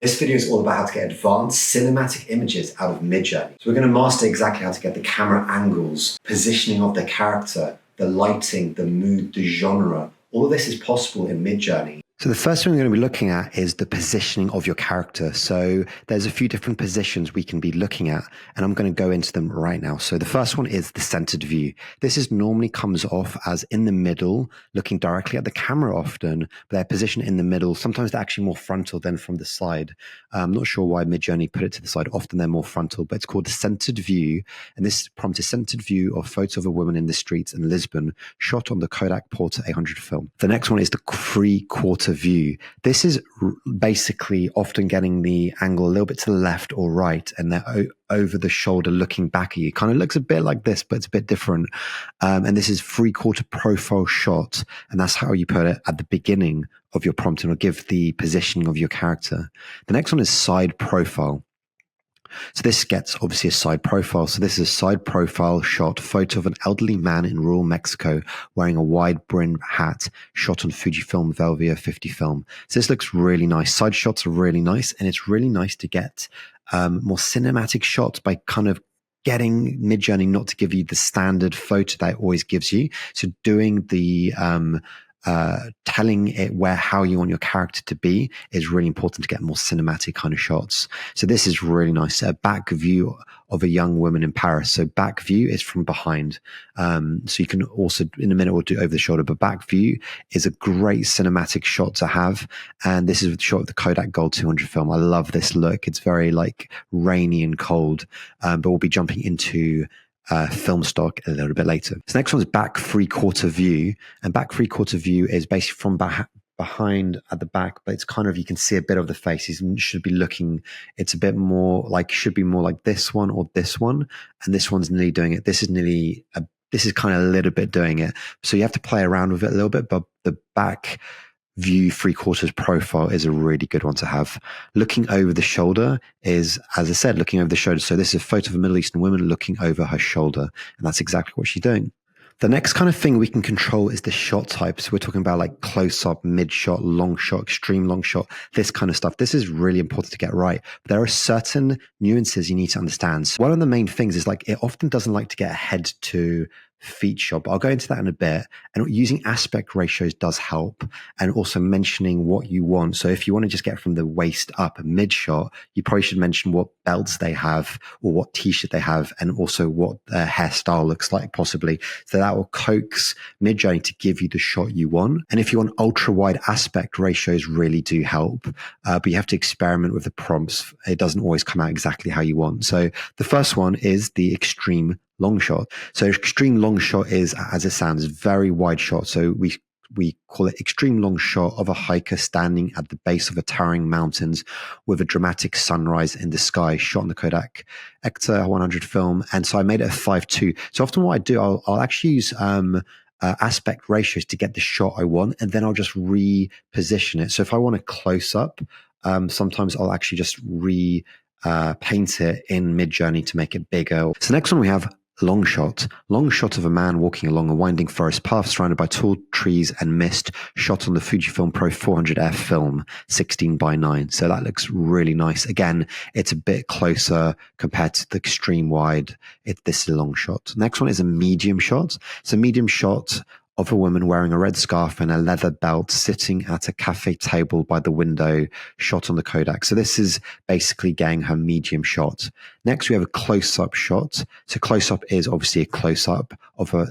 This video is all about how to get advanced cinematic images out of Midjourney. So we're going to master exactly how to get the camera angles, positioning of the character, the lighting, the mood, the genre. All of this is possible in Midjourney. So the first thing we're going to be looking at is the positioning of your character. So there's a few different positions we can be looking at, and I'm going to go into them right now. So the first one is the centered view. This is normally comes off as in the middle, looking directly at the camera often, but they're positioned in the middle. Sometimes they're actually more frontal than from the side. I'm not sure why Midjourney put it to the side. Often they're more frontal, but it's called the centered view. And this prompt is centered view of photo of a woman in the streets in Lisbon, shot on the Kodak Portra 800 film. The next one is the three-quarter view. This is basically often getting the angle a little bit to the left or right, and they're over the shoulder looking back at you. Kind of looks a bit like this, but it's a bit different. And this is three-quarter profile shot, and that's how you put it at the beginning of your prompt, and it'll give the positioning of your character. The next one is side profile. So this gets obviously a side profile. So this is a side profile shot, photo of an elderly man in rural Mexico wearing a wide brim hat, shot on Fujifilm Velvia 50 film. So this looks really nice. Side shots are really nice, and it's really nice to get more cinematic shots by kind of getting Midjourney not to give you the standard photo that it always gives you. So doing the telling it how you want your character to be is really important to get more cinematic kind of shots. So this is really nice. A back view of a young woman in Paris. So back view is from behind. So you can also, in a minute, we'll do over the shoulder, but back view is a great cinematic shot to have. And this is a shot of the Kodak Gold 200 film. I love this look. It's very like rainy and cold, but we'll be jumping into film stock a little bit later. So next one is back three-quarter view, and back three-quarter view is basically from behind at the back, but it's kind of, you can see a bit of the face. He should be looking, it's a bit more like, should be more like this one or this one, and this one's nearly doing it. This is kind of a little bit doing it. So you have to play around with it a little bit, but the back view three-quarters profile is a really good one to have. Looking over the shoulder is, as I said, looking over the shoulder. So this is a photo of a Middle Eastern woman looking over her shoulder, and that's exactly what she's doing. The next kind of thing we can control is the shot types. We're talking about like close-up, mid-shot, long shot, extreme long shot, this kind of stuff. This is really important to get right. But there are certain nuances you need to understand. So one of the main things is like, it often doesn't like to get ahead to feet shot, but I'll go into that in a bit. And using aspect ratios does help, and also mentioning what you want. So if you want to just get from the waist up a mid shot, you probably should mention what belts they have or what t-shirt they have, and also what their hairstyle looks like possibly. So that will coax Midjourney to give you the shot you want. And if you want ultra wide aspect ratios, really do help, but you have to experiment with the prompts. It doesn't always come out exactly how you want. So the first one is the extreme long shot. So extreme long shot is, as it sounds, very wide shot. So we call it extreme long shot of a hiker standing at the base of a towering mountains with a dramatic sunrise in the sky, shot on the Kodak Ektar 100 film. And so I made it a 5:2. So often what I do, I'll actually use aspect ratios to get the shot I want, and then I'll just reposition it. So if I want a close up, sometimes I'll actually just paint it in Midjourney to make it bigger. So next one we have long shot of a man walking along a winding forest path surrounded by tall trees and mist, shot on the Fujifilm Pro 400F film 16:9. So that looks really nice. Again, it's a bit closer compared to the extreme wide. This is a long shot. Next one is a medium shot. So medium shot of a woman wearing a red scarf and a leather belt sitting at a cafe table by the window, shot on the Kodak. So this is basically getting her medium shot. Next, we have a close-up shot. So close-up is obviously a close-up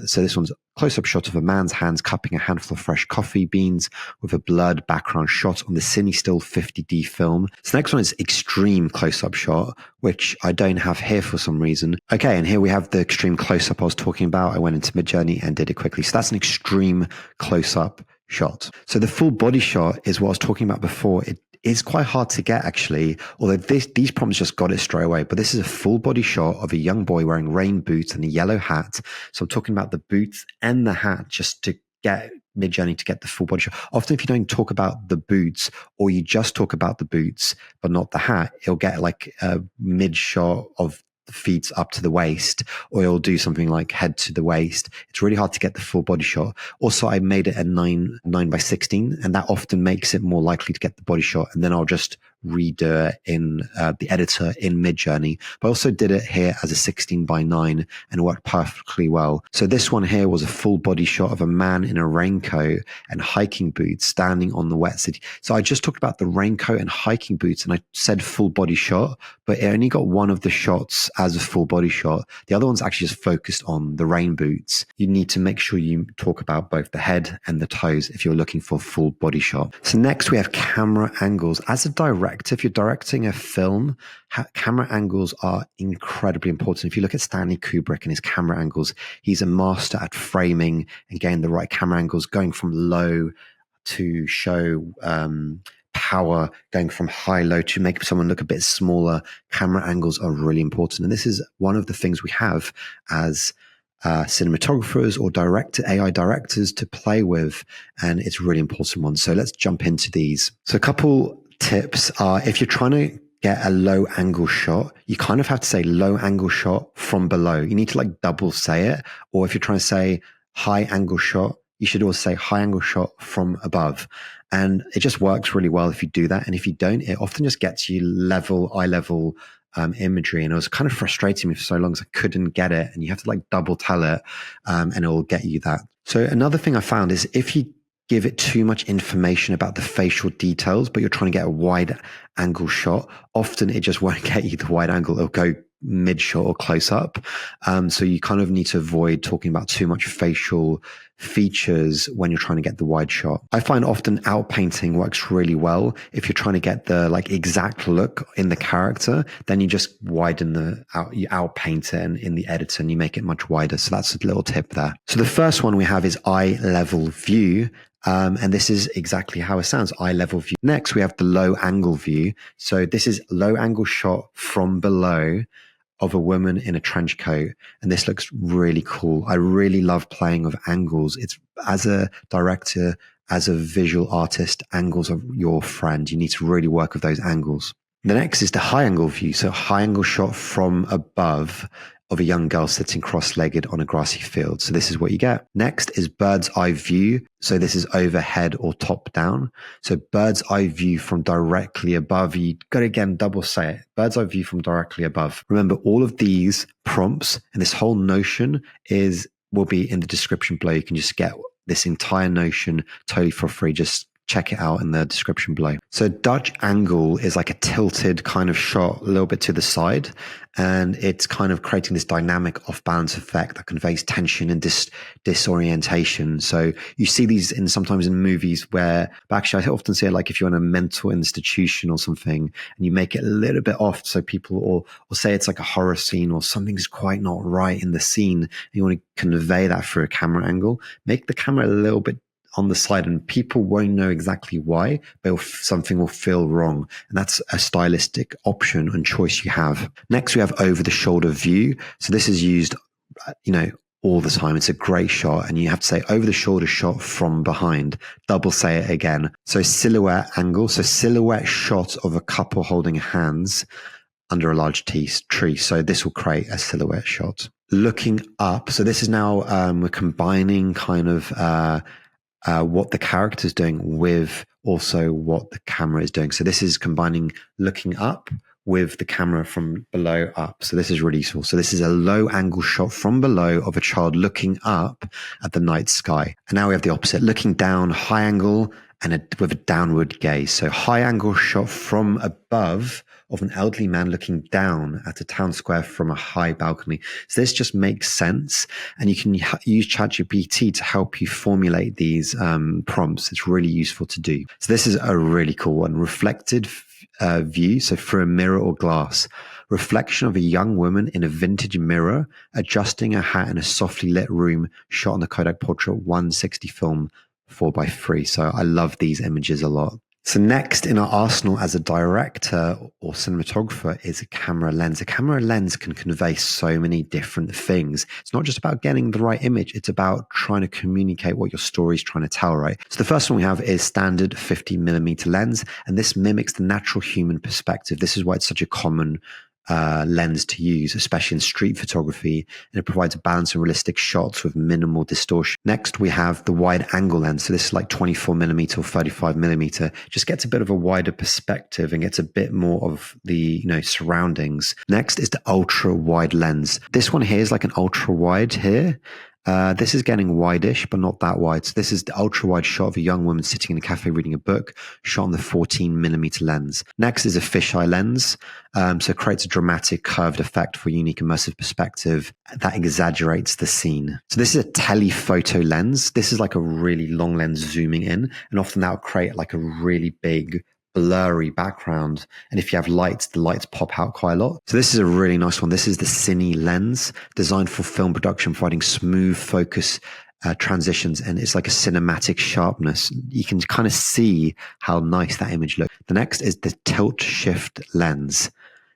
so this one's a close-up shot of a man's hands cupping a handful of fresh coffee beans with a blurred background shot on the CineStill 50D film. So next one is extreme close-up shot, which I don't have here for some reason. Okay, and here we have the extreme close-up I was talking about. I went into Midjourney and did it quickly. So that's an extreme close-up shot. So the full body shot is what I was talking about before. It is quite hard to get actually, although these prompts just got it straight away. But this is a full body shot of a young boy wearing rain boots and a yellow hat. So I'm talking about the boots and the hat just to get Midjourney to get the full body shot. Often if you don't talk about the boots, or you just talk about the boots but not the hat, it'll get like a mid shot of feet up to the waist, or you'll do something like head to the waist. It's really hard to get the full body shot. Also, I made it a 9:16, and that often makes it more likely to get the body shot. And then I'll just redo it in the editor in Midjourney, but I also did it here as a 16:9 and it worked perfectly well. So this one here was a full body shot of a man in a raincoat and hiking boots standing on the wet city. So I just talked about the raincoat and hiking boots and I said full body shot, but it only got one of the shots as a full body shot. The other one's actually just focused on the rain boots. You need to make sure you talk about both the head and the toes if you're looking for a full body shot. So next we have camera angles. As a director, if you're directing a film, camera angles are incredibly important. If you look at Stanley Kubrick and his camera angles, he's a master at framing and getting the right camera angles, going from low to show power, going from high-low to make someone look a bit smaller. Camera angles are really important. And this is one of the things we have as cinematographers or AI directors to play with. And it's a really important one. So let's jump into these. So a couple tips are, if you're trying to get a low angle shot, you kind of have to say low angle shot from below. You need to like double say it. Or if you're trying to say high angle shot, you should always say high angle shot from above. And it just works really well if you do that. And if you don't, it often just gets you eye level imagery. And it was kind of frustrating me for so long because I couldn't get it. And you have to like double tell it and it will get you that. So another thing I found is if you give it too much information about the facial details, but you're trying to get a wide angle shot, often it just won't get you the wide angle. It'll go mid shot or close up. So you kind of need to avoid talking about too much facial features when you're trying to get the wide shot. I find often outpainting works really well. If you're trying to get the like exact look in the character, then you just widen you outpaint it in the editor and you make it much wider. So that's a little tip there. So the first one we have is eye level view. And this is exactly how it sounds, eye level view. Next, we have the low angle view. So this is low angle shot from below of a woman in a trench coat. And this looks really cool. I really love playing with angles. It's, as a director, as a visual artist, angles are your friend. You need to really work with those angles. The next is the high angle view. So high angle shot from above of a young girl sitting cross-legged on a grassy field. So this is what you get. Next is bird's eye view. So this is overhead or top down. So bird's eye view from directly above. You got to again double say it. Bird's eye view from directly above. Remember, all of these prompts and this whole notion will be in the description below. You can just get this entire notion totally for free. Just check it out in the description below. So Dutch angle is like a tilted kind of shot a little bit to the side, and it's kind of creating this dynamic off balance effect that conveys tension and disorientation. So you see these sometimes in movies but actually I often see it like if you're in a mental institution or something and you make it a little bit off, so people or say it's like a horror scene or something's quite not right in the scene and you want to convey that through a camera angle, make the camera a little bit on the side and people won't know exactly why, but something will feel wrong. And that's a stylistic option and choice you have. Next, we have over the shoulder view. So this is used, all the time. It's a great shot. And you have to say over the shoulder shot from behind. Double say it again. So silhouette angle. So silhouette shot of a couple holding hands under a large tree. So this will create a silhouette shot. Looking up. So this is now, we're combining kind of, what the character is doing with also what the camera is doing. So this is combining looking up with the camera from below up. So this is really useful. So this is a low angle shot from below of a child looking up at the night sky. And now we have the opposite, looking down, high angle and with a downward gaze. So high angle shot from above of an elderly man looking down at a town square from a high balcony. So this just makes sense. And you can use ChatGPT to help you formulate these prompts. It's really useful to do. So this is a really cool one. Reflected view. So through a mirror or glass. Reflection of a young woman in a vintage mirror, adjusting her hat in a softly lit room, shot on the Kodak Portrait 160 film 4x3. So I love these images a lot. So next in our arsenal as a director or cinematographer is a camera lens. A camera lens can convey so many different things. It's not just about getting the right image. It's about trying to communicate what your story is trying to tell, right? So the first one we have is standard 50mm lens, and this mimics the natural human perspective. This is why it's such a common lens to use, especially in street photography, and it provides a balance and realistic shots with minimal distortion. Next, we have the wide angle lens. So this is like 24mm or 35mm. Just gets a bit of a wider perspective and gets a bit more of the surroundings. Next is the ultra wide lens. This one here is like an ultra wide here. This is getting wide-ish, but not that wide. So this is the ultra-wide shot of a young woman sitting in a cafe reading a book, shot on the 14mm lens. Next is a fisheye lens. So it creates a dramatic curved effect for a unique immersive perspective that exaggerates the scene. So this is a telephoto lens. This is like a really long lens zooming in, and often that will create like a really big blurry background, and if you have lights, the lights pop out quite a lot. So this is a really nice one. This is the Cine lens, designed for film production, providing smooth focus transitions, and it's like a cinematic sharpness. You can kind of see how nice that image looks. The next is the tilt shift lens.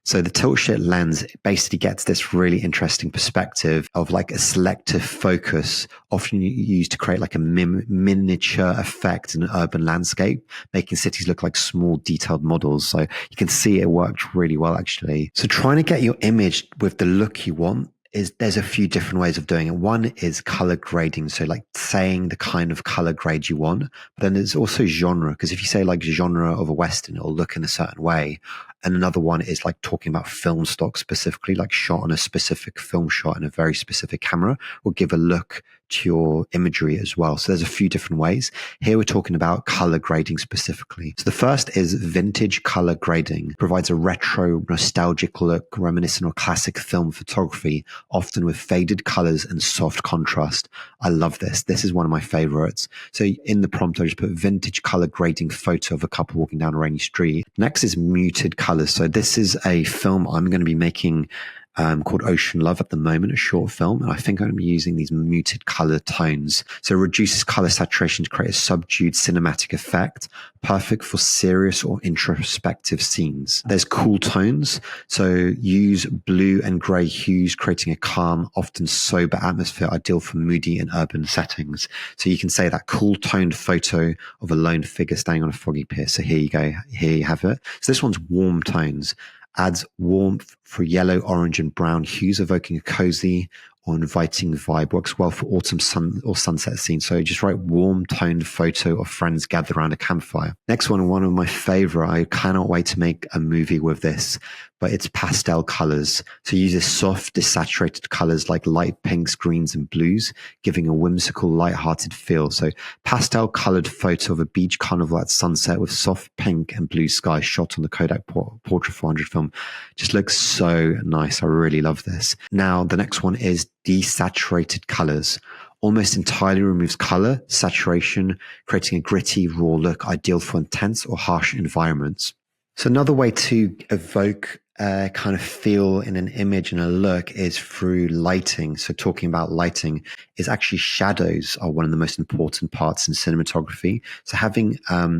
So the tilt shift lens basically gets this really interesting perspective of like a selective focus, often used to create like a miniature effect in an urban landscape, making cities look like small detailed models. So you can see it worked really well, actually. So trying to get your image with the look you want, there's a few different ways of doing it. One is color grading. So like saying the kind of color grade you want, but then there's also genre. Because if you say like genre of a Western, it'll look in a certain way. And another one is like talking about film stock specifically, like shot on a specific film shot in a very specific camera will give a look to your imagery as well. So there's a few different ways. Here we're talking about color grading specifically. So the first is vintage color grading. Provides a retro nostalgic look reminiscent of classic film photography, often with faded colors and soft contrast. I love this. This is one of my favorites. So in the prompt, I just put vintage color grading photo of a couple walking down a rainy street. Next is muted colors. So this is a film I'm going to be making called Ocean Love at the moment, a short film. And I think I'm going to be using these muted color tones. So it reduces color saturation to create a subdued cinematic effect, perfect for serious or introspective scenes. There's cool tones. So use blue and gray hues, creating a calm, often sober atmosphere, ideal for moody and urban settings. So you can say that cool toned photo of a lone figure standing on a foggy pier. So here you go. Here you have it. So this one's warm tones. Adds warmth for yellow, orange, and brown hues, evoking a cozy or inviting vibe. Works well for autumn sun or sunset scenes. So just write warm toned photo of friends gathered around a campfire. Next one of my favorite. I cannot wait to make a movie with this, but it's pastel colors. So uses soft, desaturated colors like light pinks, greens, and blues, giving a whimsical, light-hearted feel. So pastel colored photo of a beach carnival at sunset with soft pink and blue sky shot on the Kodak Portrait 400 film. Just looks so nice. I really love this. Now, the next one is desaturated colors. Almost entirely removes color, saturation, creating a gritty, raw look, ideal for intense or harsh environments. So another way to evoke a kind of feel in an image and a look is through lighting. So talking about lighting is actually shadows are one of the most important parts in cinematography. So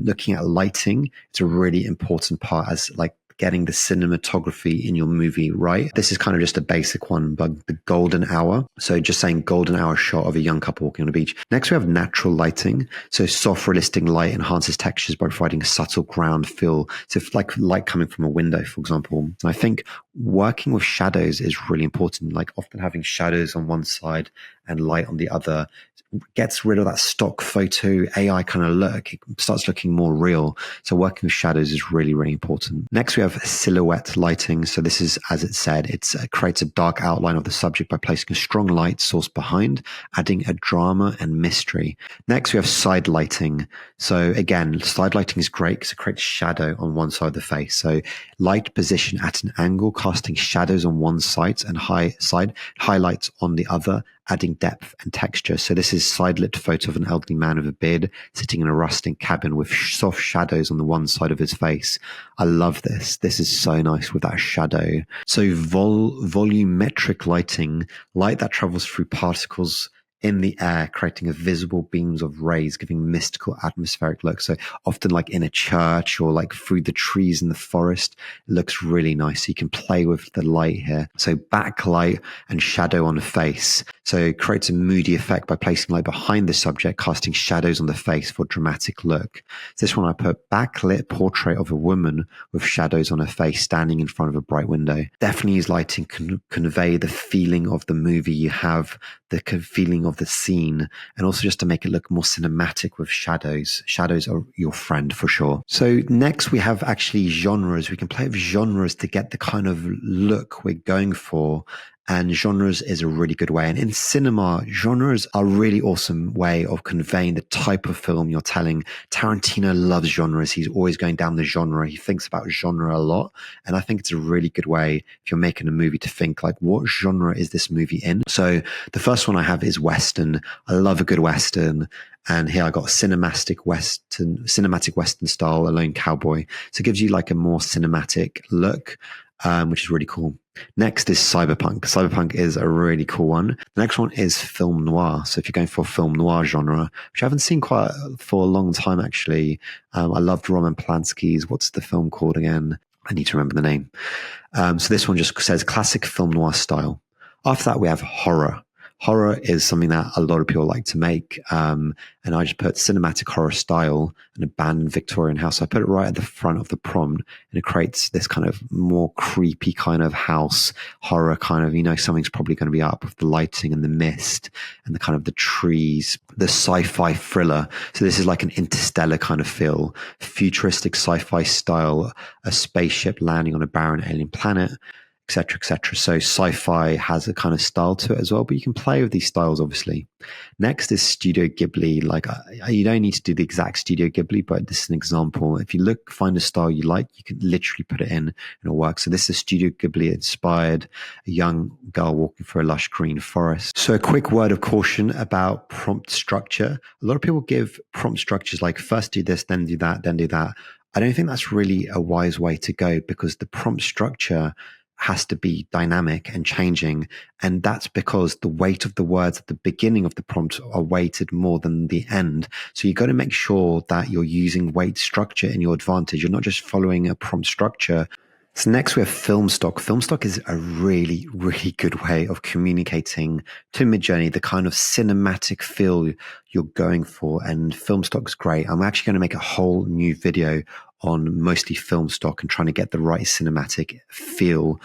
looking at lighting, it's a really important part as like getting the cinematography in your movie right. This is kind of just a basic one, but the golden hour. So just saying golden hour shot of a young couple walking on a beach. Next, we have natural lighting. So soft, realistic light enhances textures by providing a subtle ground feel. So if like light coming from a window, for example. And I think working with shadows is really important. Like often having shadows on one side and light on the other gets rid of that stock photo AI kind of look. It starts looking more real. So working with shadows is really, really important. Next, we have silhouette lighting. So this is, as it said, it creates a dark outline of the subject by placing a strong light source behind, adding a drama and mystery. Next, we have side lighting. So again, side lighting is great because it creates shadow on one side of the face. So light position at an angle, casting shadows on one side and highlights on the other, adding depth and texture. So this is side-lit photo of an elderly man with a beard sitting in a rustic cabin with soft shadows on the one side of his face. I love this. This is so nice with that shadow. So volumetric lighting, light that travels through particles in the air, creating a visible beams of rays, giving mystical atmospheric look. So often like in a church or like through the trees in the forest, it looks really nice. So you can play with the light here. So backlight and shadow on the face. So it creates a moody effect by placing light behind the subject, casting shadows on the face for a dramatic look. So this one I put backlit portrait of a woman with shadows on her face standing in front of a bright window. Definitely use lighting to convey the feeling of the movie you have, the feeling of the scene, and also just to make it look more cinematic with shadows. Shadows are your friend for sure. So next we have actually genres. We can play with genres to get the kind of look we're going for. And genres is a really good way. And in cinema, genres are a really awesome way of conveying the type of film you're telling. Tarantino loves genres. He's always going down the genre. He thinks about genre a lot. And I think it's a really good way if you're making a movie to think like, what genre is this movie in? So the first one I have is Western. I love a good Western. And here I got cinematic Western style, A Lone Cowboy. So it gives you like a more cinematic look, which is really cool. Next is cyberpunk. Cyberpunk is a really cool one. The next one is film noir. So if you're going for film noir genre, which I haven't seen quite for a long time, actually. I loved Roman Polanski's, what's the film called again? I need to remember the name. So this one just says classic film noir style. After that, we have horror. Horror is something that a lot of people like to make. And I just put cinematic horror style and abandoned Victorian house. So I put it right at the front of the prompt, and it creates this kind of more creepy kind of house horror kind of, you know, something's probably going to be up with the lighting and the mist and the kind of the trees, the sci-fi thriller. So this is like an interstellar kind of feel, futuristic sci-fi style, a spaceship landing on a barren alien planet, etc., etc. So sci-fi has a kind of style to it as well, but you can play with these styles, obviously. Next is Studio Ghibli. Like you don't need to do the exact Studio Ghibli, but this is an example. If you find a style you like, you can literally put it in and it'll work. So this is Studio Ghibli inspired, a young girl walking through a lush green forest. So a quick word of caution about prompt structure. A lot of people give prompt structures like first do this, then do that, then do that. I don't think that's really a wise way to go, because the prompt structure has to be dynamic and changing. And that's because the weight of the words at the beginning of the prompt are weighted more than the end. So you've got to make sure that you're using weight structure in your advantage. You're not just following a prompt structure. So next we have film stock. Film stock is a really, really good way of communicating to Midjourney the kind of cinematic feel you're going for. And film stock is great. I'm actually going to make a whole new video on mostly film stock and trying to get the right cinematic feel.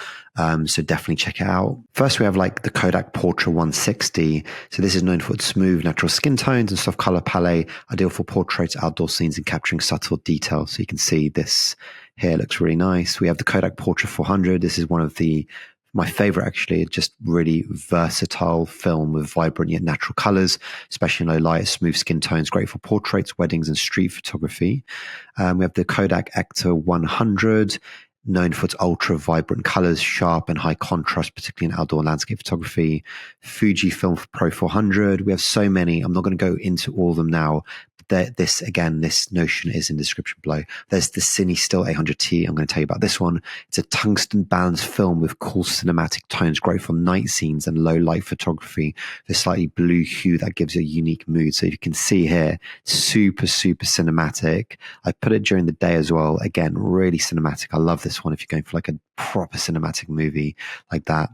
So definitely check it out. First, we have like the Kodak Portra 160. So this is known for its smooth natural skin tones and soft color palette, ideal for portraits, outdoor scenes, and capturing subtle detail. So you can see this here looks really nice. We have the Kodak Portra 400. This is one of my favorite, actually, just really versatile film with vibrant yet natural colors, especially in low light, smooth skin tones, great for portraits, weddings, and street photography. We have the Kodak Ektar 100, known for its ultra vibrant colors, sharp and high contrast, particularly in outdoor landscape photography. Fujifilm Pro 400. We have so many. I'm not going to go into all of them now. This notion is in the description below. There's the Cine Still 800T. I'm going to tell you about this one. It's a tungsten balanced film with cool cinematic tones, great for night scenes and low light photography. The slightly blue hue that gives a unique mood. So you can see here, super, super cinematic. I put it during the day as well. Again, really cinematic. I love this one if you're going for like a proper cinematic movie like that.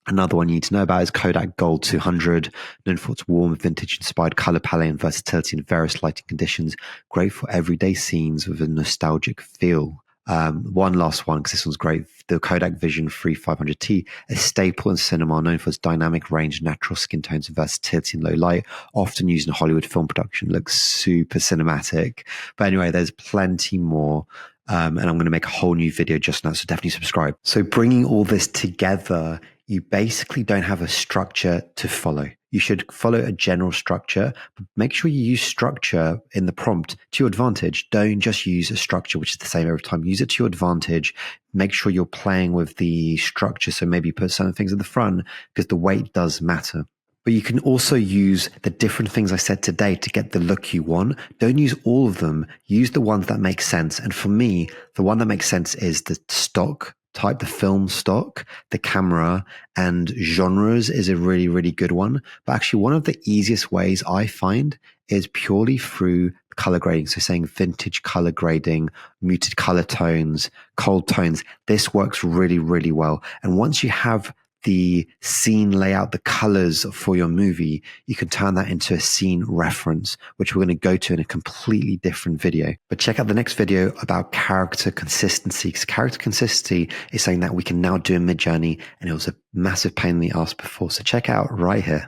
Another one you need to know about is Kodak Gold 200, known for its warm, vintage-inspired color palette and versatility in various lighting conditions. Great for everyday scenes with a nostalgic feel. One last one, because this one's great. The Kodak Vision 3500T, a staple in cinema, known for its dynamic range, natural skin tones, and versatility in low light, often used in Hollywood film production. Looks super cinematic. But anyway, there's plenty more. And I'm going to make a whole new video just now, so definitely subscribe. So bringing all this together, you basically don't have a structure to follow. You should follow a general structure, but make sure you use structure in the prompt to your advantage. Don't just use a structure which is the same every time. Use it to your advantage. Make sure you're playing with the structure. So maybe put certain things at the front, because the weight does matter. But you can also use the different things I said today to get the look you want. Don't use all of them. Use the ones that make sense. And for me, the one that makes sense is the stock type, the film stock, the camera, and genres is a really, really good one. But actually, one of the easiest ways I find is purely through color grading. So saying vintage color grading, muted color tones, cold tones. This works really, really well. And once you have the scene layout, the colors for your movie, you can turn that into a scene reference, which we're going to go to in a completely different video. But check out the next video about character consistency, because character consistency is something that we can now do in Midjourney, and it was a massive pain in the ass before. So check out right here.